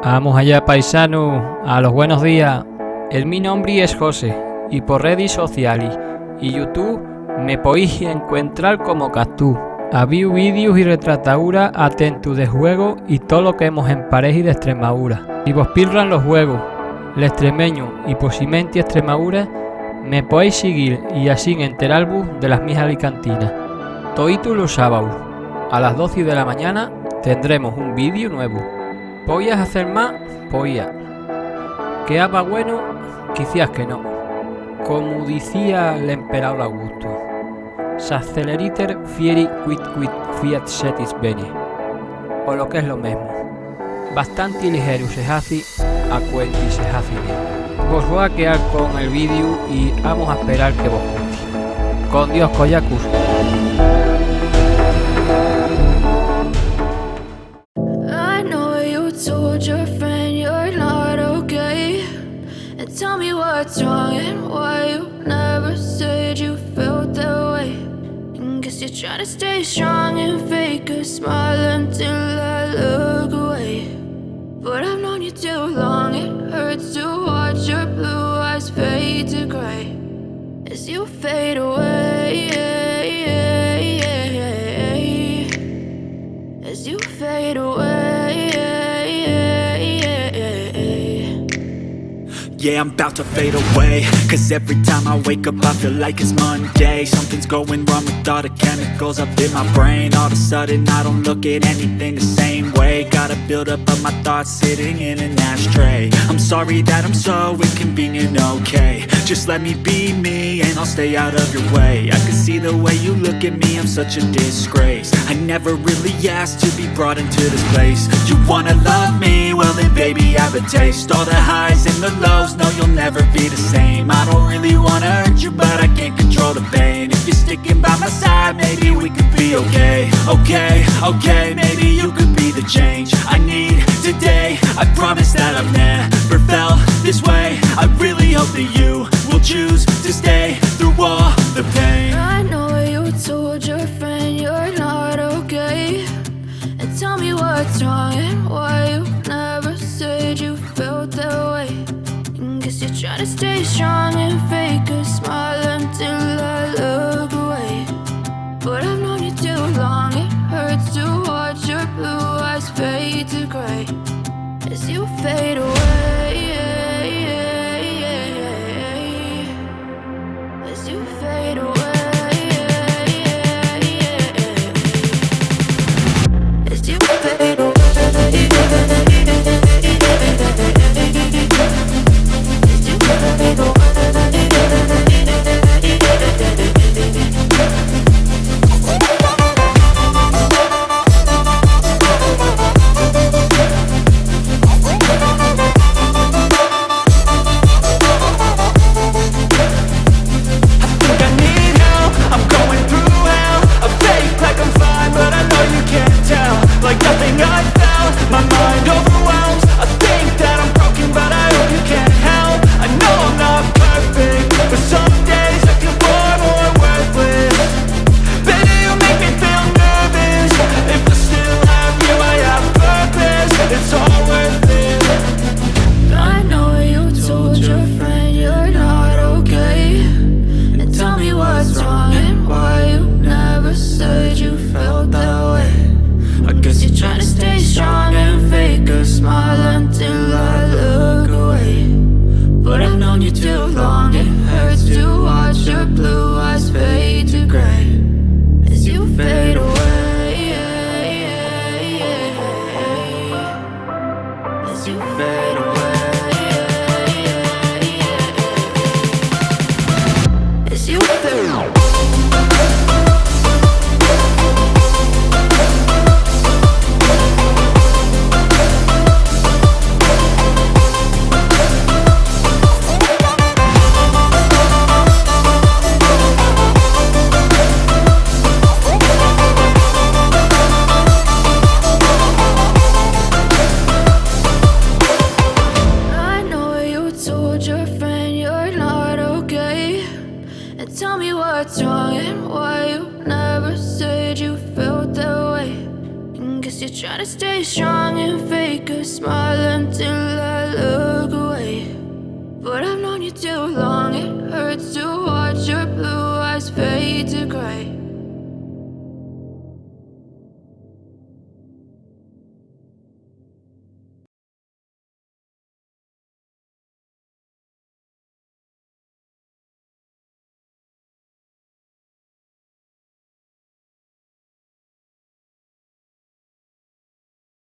Vamos allá, paisano, a los buenos días. Mi nombre es José y por redes sociales y YouTube me podéis encontrar como CAHTUU. Había vídeos y retrataduras atentos de juegos y todo lo que hemos en pareja y de Extremadura. Si vos pillan los juegos, el extremeño y posiblemente Extremadura, me podéis seguir y así enteraros de las mis alicantinas. Todos los sábados a las 12 de la mañana tendremos un vídeo nuevo. ¿Podías hacer más? Podía. ¿Que haga bueno? Quizás que no. Como decía el emperador Augusto, s'acceleriter fieri quid fiat setis bene. O lo que es lo mismo, bastante ligero se hace a cuenti se hace bien. Vos voy a quedar con el vídeo y vamos a esperar que vos guste. Con Dios, Coyacus. Your friend you're not okay, and tell me what's wrong and why you never said you felt that way. And guess you're trying to stay strong and fake a smile until I look away. But I've known you too long, it hurts to watch your blue eyes fade to gray as you fade away, as you fade away. Yeah, I'm about to fade away, cause every time I wake up I feel like it's Monday. Something's going wrong with all the chemicals up in my brain. All of a sudden I don't look at anything the same way. Got a build up of my thoughts sitting in an ashtray. I'm sorry that I'm so inconvenient, okay. Just let me be me and I'll stay out of your way. I can see the way you look at me, I'm such a disgrace. I never really asked to be brought into this place. You wanna love me? Well then baby have a taste. All the highs and the lows, no, you'll never be the same. I don't really wanna hurt you, but I can't control the pain. If you're sticking by my side, maybe we could be okay. Okay, maybe you could be the change I need today. I promise that I've never felt this way. I really hope that you will choose to stay through all the pain. I know you told your friend you're not okay, and tell me what's wrong and why you never said you felt that way. Guess you're trying to stay strong and fake a smile until I look away. But I've known you too long, it hurts to watch your blue eyes fade to gray as you fade away, as you fade away, as you fade away. to stay strong and fake a smile until I look away. But I've known you too long, it